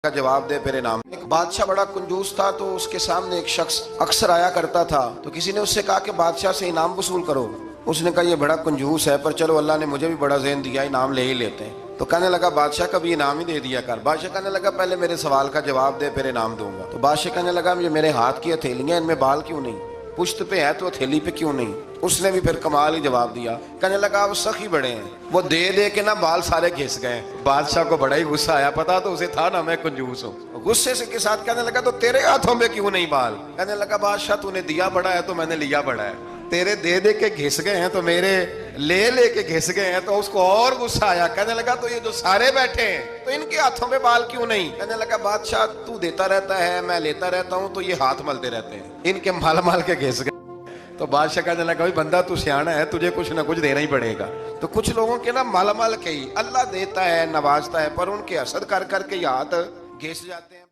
का जवाब दे फिर इनाम। एक बादशाह बड़ा कंजूस था, तो उसके सामने एक शख्स अक्सर आया करता था। तो किसी ने उससे कहा कि बादशाह से इनाम वसूल करो। उसने कहा ये बड़ा कंजूस है, पर चलो अल्लाह ने मुझे भी बड़ा ज़हन दिया, इनाम ले ही लेते हैं। तो कहने लगा बादशाह कभी इनाम ही दे दिया कर। बादशाह कहने लगा पहले मेरे सवाल का जवाब दे फिर इनाम दूंगा। तो बादशाह कहने लगा ये मेरे हाथ की हथेलियां, इनमें बाल क्यों नहीं, पुश्त पे है तो हथेली पे क्यों नहीं। उसने भी फिर कमाल ही जवाब दिया। कहने लगा आप सखी बड़े हैं, वो दे के ना बाल सारे घिस गए। बादशाह को बड़ा ही गुस्सा आया, पता तो उसे था ना मैं कंजूस हूँ। गुस्से से के साथ कहने लगा तो तेरे हाथों में क्यों नहीं बाल। कहने लगा बादशाह तूने दिया बड़ा है तो मैंने लिया बड़ा है, तेरे दे के घिस गए हैं तो मेरे ले के घिस गए हैं। तो उसको और गुस्सा आया। कहने लगा तो ये जो सारे बैठे हैं तो इनके हाथों में बाल क्यों नहीं। कहने लगा बादशाह तू देता रहता है, मैं लेता रहता हूँ, तो ये हाथ मलते रहते हैं, इनके माल के घिस गए। तो बादशाह कहने लगा भाई बंदा तू सियाना है, तुझे कुछ ना कुछ देना ही पड़ेगा। तो कुछ लोगों के ना मालामाल के ही अल्लाह देता है, नवाजता है, पर उनके असर कर करके हाथ घिस जाते हैं।